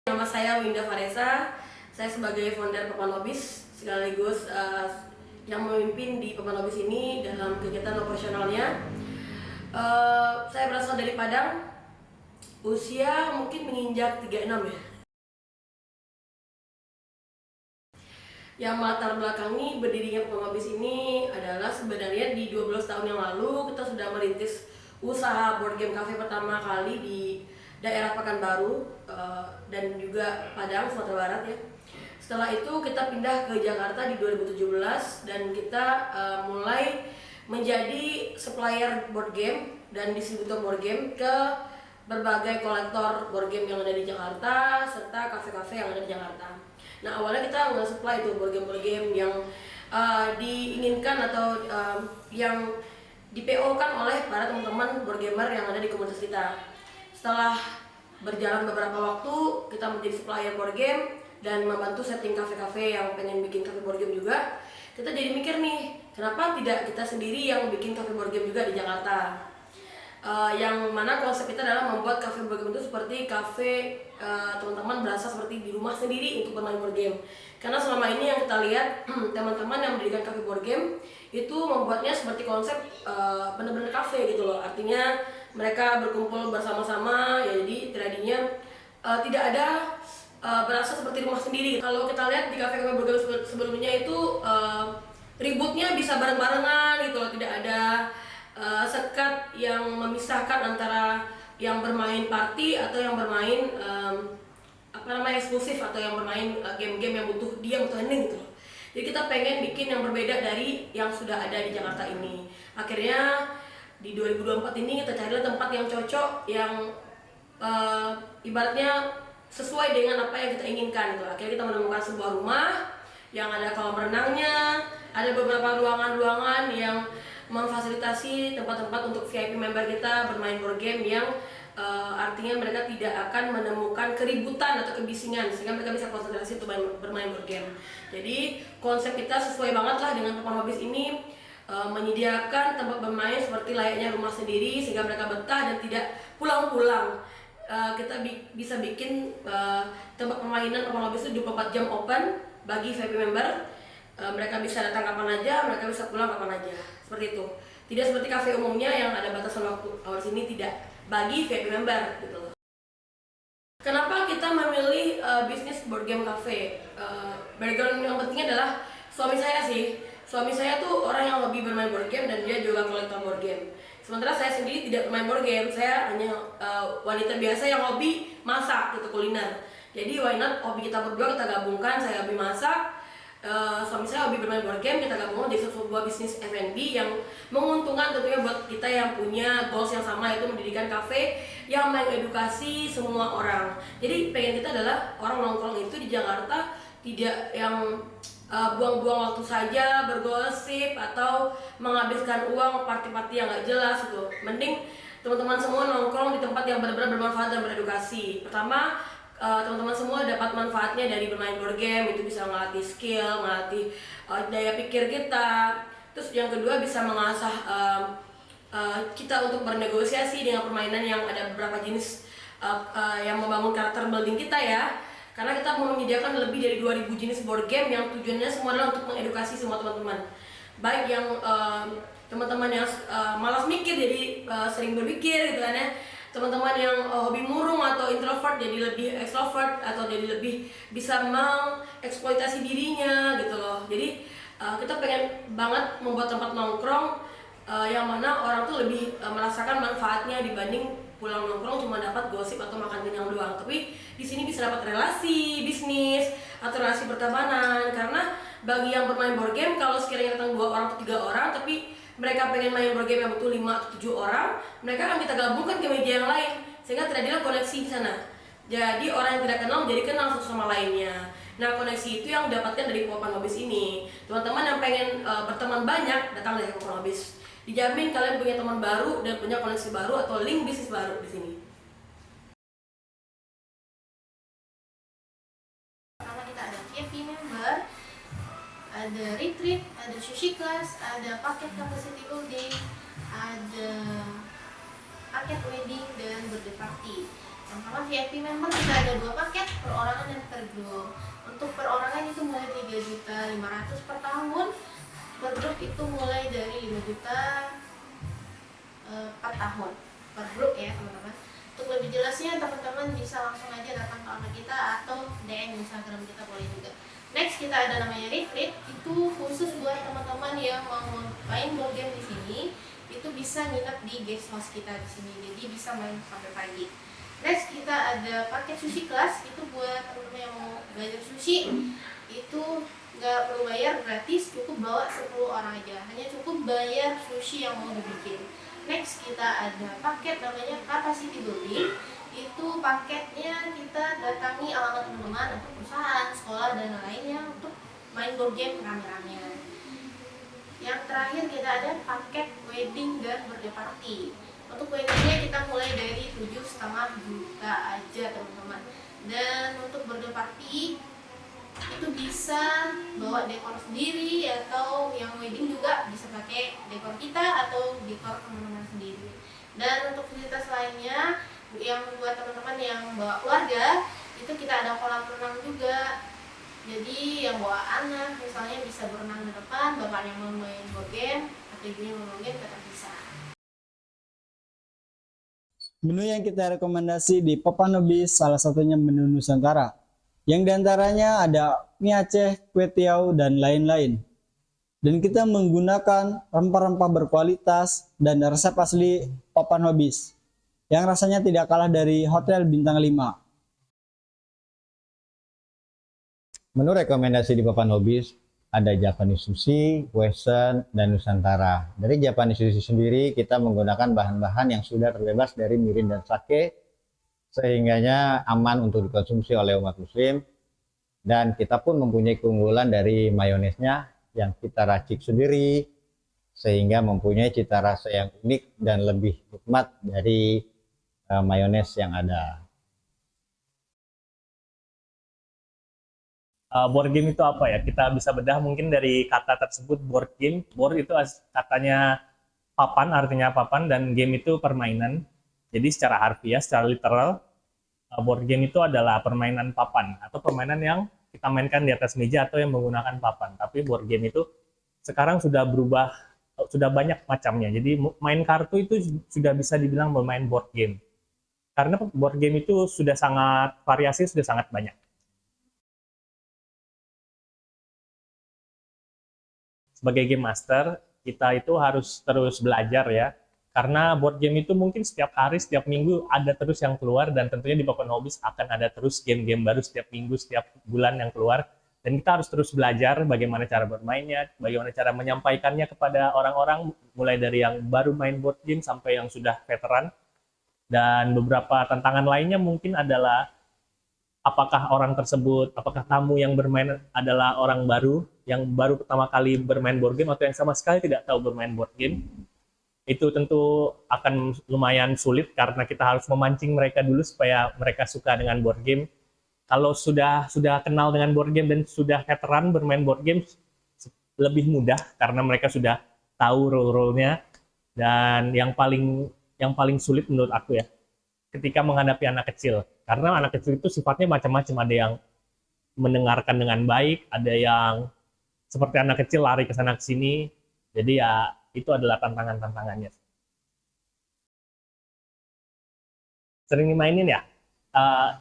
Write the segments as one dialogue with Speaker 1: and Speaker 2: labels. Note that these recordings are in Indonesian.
Speaker 1: Nama saya Winda Faresa, saya sebagai founder Papan Hobbies sekaligus yang memimpin di Papan Hobbies ini dalam kegiatan operasionalnya. Saya berasal dari Padang, usia mungkin menginjak 36 ya. Yang latar belakangi berdirinya Papan Hobbies ini adalah sebenarnya di 12 tahun yang lalu kita sudah merintis usaha board game cafe pertama kali di daerah Pekanbaru dan juga Padang, Sumatera Barat ya. Setelah itu kita pindah ke Jakarta di 2017 dan kita mulai menjadi supplier board game dan distributor board game ke berbagai kolektor board game yang ada di Jakarta serta kafe-kafe yang ada di Jakarta. Nah, awalnya kita nge-supply itu board game yang diinginkan atau yang di-PO-kan oleh para teman-teman board gamer yang ada di komunitas kita. Setelah berjalan beberapa waktu, kita menjadi supplier board game dan membantu setting kafe-kafe yang pengen bikin kafe board game juga. Kita jadi mikir nih, kenapa tidak kita sendiri yang bikin kafe board game juga di Jakarta? Yang mana konsep kita adalah membuat kafe board game itu seperti kafe teman-teman berasa seperti di rumah sendiri untuk bermain board game. Karena selama ini yang kita lihat teman-teman yang mendirikan kafe board game itu membuatnya seperti konsep benar-benar kafe gitu loh. Artinya mereka berkumpul bersama-sama, ya jadi tadinya tidak ada berasa seperti rumah sendiri. Kalau kita lihat di kafe-kafe board game sebelumnya itu ributnya bisa bareng-barengan gitu loh, tidak ada sekat yang memisahkan antara yang bermain party atau yang bermain eksklusif atau yang bermain game-game yang butuh hening gitu loh. Jadi kita pengen bikin yang berbeda dari yang sudah ada di Jakarta ini. Akhirnya di 2024 ini kita carilah tempat yang cocok, yang ibaratnya sesuai dengan apa yang kita inginkan gitu. Akhirnya kita menemukan sebuah rumah yang ada kolam renangnya, ada beberapa ruangan-ruangan yang memfasilitasi tempat-tempat untuk VIP member kita bermain board game yang artinya mereka tidak akan menemukan keributan atau kebisingan sehingga mereka bisa konsentrasi untuk bermain board game. Jadi konsep kita sesuai banget lah dengan Papan Hobbies ini, menyediakan tempat bermain seperti layaknya rumah sendiri sehingga mereka betah dan tidak pulang-pulang. Kita bisa bikin tempat permainan Papan Hobbies itu 24 jam open bagi VIP member. Mereka bisa datang kapan aja, mereka bisa pulang kapan aja, seperti itu. Tidak seperti kafe umumnya yang ada batasan waktu. Kalau di sini tidak, bagi VIP member gitu loh. Kenapa kita memilih bisnis board game cafe? Background yang pentingnya adalah suami saya sih. Suami saya tuh orang yang hobi bermain board game dan dia juga kolektor board game. Sementara saya sendiri tidak bermain board game, saya hanya wanita biasa yang hobi masak gitu, kuliner. Jadi why not hobi kita berdua kita gabungkan, saya hobi masak, suami saya hobi bermain board game, kita gabungkan jadi sebuah bisnis F&B yang menguntungkan tentunya buat kita yang punya goals yang sama, yaitu mendirikan cafe yang mengedukasi semua orang. Jadi pengen kita adalah orang nongkrong itu di Jakarta tidak yang buang-buang waktu saja bergosip atau menghabiskan uang party-party yang gak jelas gitu. Mending teman-teman semua nongkrong di tempat yang benar-benar bermanfaat dan beredukasi. Pertama, teman-teman semua dapat manfaatnya dari bermain board game, itu bisa melatih skill, melatih daya pikir kita. Terus yang kedua bisa mengasah kita untuk bernegosiasi dengan permainan yang ada beberapa jenis yang membangun karakter building kita ya. Karena kita mau menyediakan lebih dari 2000 jenis board game yang tujuannya semua adalah untuk mengedukasi semua teman-teman. Baik yang teman-teman yang malas mikir jadi sering berpikir gitu kan ya. Teman-teman yang hobi murung atau introvert jadi lebih extrovert atau jadi lebih bisa mengeksploitasi dirinya gitu loh. Jadi kita pengen banget membuat tempat nongkrong yang mana orang tuh lebih merasakan manfaatnya dibanding pulang nongkrong cuma dapat gosip atau makan kenyang doang. Tapi di sini bisa dapat relasi bisnis atau relasi pertemanan, karena bagi yang bermain board game kalau sekiranya datang 2 orang atau 3 orang tapi mereka pengen main board game yang butuh 5 atau 7 orang, mereka akan kita gabungkan ke media yang lain sehingga terjadilah koneksi di sana. Jadi orang yang tidak kenal menjadi kenal satu sama lainnya. Nah, koneksi itu yang didapatkan dari Papan Hobbies ini. Teman-teman yang pengen berteman banyak datang dari Papan Hobbies. Dijamin kalian punya teman baru dan punya koneksi baru atau link bisnis baru di sini.
Speaker 2: Karena kita ada VIP member, ada retreat, ada sushi class, ada paket capacity building, ada paket wedding dan birthday party. Pertama, VIP member kita ada 2 paket, perorangan dan per grup. Untuk perorangan itu mulai 3.500.000 per tahun, per grup itu mulai dari 5 juta per tahun, per grup ya teman-teman. Untuk lebih jelasnya teman-teman bisa langsung aja datang ke akun kita atau DM Instagram kita boleh juga. Next kita ada namanya retreat, itu khusus buat teman-teman yang mau main board game di sini, itu bisa nginep di guest house kita di sini, jadi bisa main sampai pagi. Next kita ada paket sushi class, itu buat teman-teman yang mau belajar sushi, itu nggak perlu bayar, gratis, cukup bawa 10 orang aja, hanya cukup bayar sushi yang mau dibikin. Next kita ada paket namanya capacity building, itu paketnya kita datangi alamat teman-teman atau perusahaan, sekolah dan lainnya untuk main board game rame-rame. Yang terakhir kita ada paket wedding dan birthday party. Untuk weddingnya kita mulai dari 7,5 juta aja teman-teman. Dan untuk birthday party itu bisa bawa dekor sendiri, atau yang wedding juga bisa pakai dekor kita atau dekor teman-teman sendiri. Dan untuk fasilitas lainnya yang buat teman-teman yang bawa keluarga, itu kita ada kolam renang juga. Jadi yang bawa anak misalnya bisa berenang di depan, bapaknya mau main board game atau ibunya mau main game, tetap bisa.
Speaker 3: Menu yang kita rekomendasi di Papan Nobis salah satunya menu Nusantara. Yang diantaranya ada mie Aceh, kue tiaw, dan lain-lain. Dan kita menggunakan rempah-rempah berkualitas dan resep asli Papan Nobis yang rasanya tidak kalah dari hotel bintang 5.
Speaker 4: Menu rekomendasi di Papan Hobis ada Japanese sushi, western, dan Nusantara. Dari Japanese sushi sendiri kita menggunakan bahan-bahan yang sudah terbebas dari mirin dan sake, sehingganya aman untuk dikonsumsi oleh umat muslim. Dan kita pun mempunyai keunggulan dari mayonesnya yang kita racik sendiri, sehingga mempunyai cita rasa yang unik dan lebih nikmat dari mayones yang ada.
Speaker 5: Board game itu apa ya? Kita bisa bedah mungkin dari kata tersebut, board game. Board itu katanya papan, artinya papan, dan game itu permainan. Jadi secara harfiah, secara literal, board game itu adalah permainan papan atau permainan yang kita mainkan di atas meja atau yang menggunakan papan. Tapi board game itu sekarang sudah berubah, sudah banyak macamnya. Jadi main kartu itu sudah bisa dibilang bermain board game. Karena board game itu sudah sangat, variasi sudah sangat banyak. Sebagai game master, kita itu harus terus belajar ya. Karena board game itu mungkin setiap hari, setiap minggu ada terus yang keluar, dan tentunya di Papan Hobis akan ada terus game-game baru setiap minggu, setiap bulan yang keluar. Dan kita harus terus belajar bagaimana cara bermainnya, bagaimana cara menyampaikannya kepada orang-orang, mulai dari yang baru main board game sampai yang sudah veteran. Dan beberapa tantangan lainnya mungkin adalah apakah orang tersebut, apakah tamu yang bermain adalah orang baru, yang baru pertama kali bermain board game, atau yang sama sekali tidak tahu bermain board game. Itu tentu akan lumayan sulit, karena kita harus memancing mereka dulu supaya mereka suka dengan board game. Kalau sudah kenal dengan board game dan sudah veteran bermain board game, lebih mudah, karena mereka sudah tahu role-nya. Dan yang paling sulit menurut aku ya, ketika menghadapi anak kecil. Karena anak kecil itu sifatnya macam-macam, ada yang mendengarkan dengan baik, ada yang seperti anak kecil lari ke sana ke sini. Jadi ya itu adalah tantangannya. Sering dimainin ya?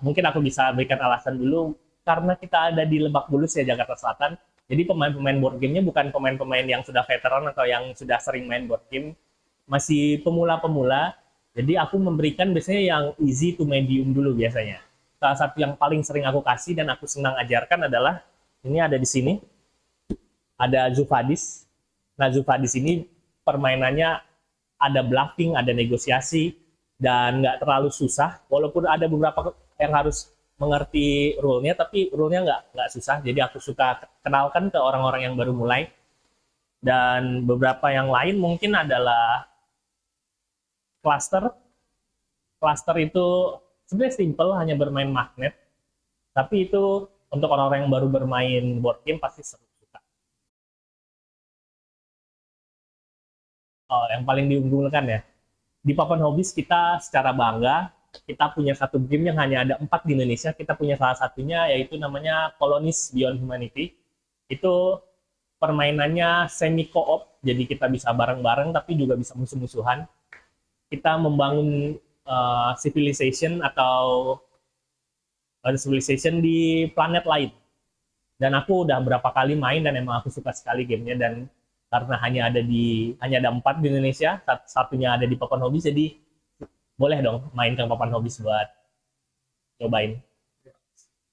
Speaker 5: Mungkin aku bisa berikan alasan dulu, karena kita ada di Lebak Bulus ya, Jakarta Selatan. Jadi pemain-pemain board game-nya bukan pemain-pemain yang sudah veteran atau yang sudah sering main board game, masih pemula-pemula. Jadi aku memberikan biasanya yang easy to medium dulu biasanya. Salah satu yang paling sering aku kasih dan aku senang ajarkan adalah, ini ada di sini, ada Zufadis. Nah, Zufadis ini permainannya ada bluffing, ada negosiasi, dan nggak terlalu susah. Walaupun ada beberapa yang harus mengerti rule-nya, tapi rule-nya nggak susah. Jadi aku suka kenalkan ke orang-orang yang baru mulai. Dan beberapa yang lain mungkin adalah cluster. Cluster itu sebenarnya simple, hanya bermain magnet. Tapi itu untuk orang-orang yang baru bermain board game pasti seru suka. Oh, yang paling diunggulkan ya. Di Papan Hobis kita secara bangga kita punya satu game yang hanya ada 4 di Indonesia. Kita punya salah satunya yaitu namanya Colonies Beyond Humanity. Itu permainannya semi co-op, jadi kita bisa bareng-bareng tapi juga bisa musuh-musuhan. Kita membangun civilization atau civilization di planet lain. Dan aku udah berapa kali main dan emang aku suka sekali gamenya, dan karena hanya ada 4 di Indonesia, satunya ada di Papan Hobbies, jadi boleh dong main ke Papan Hobbies buat cobain.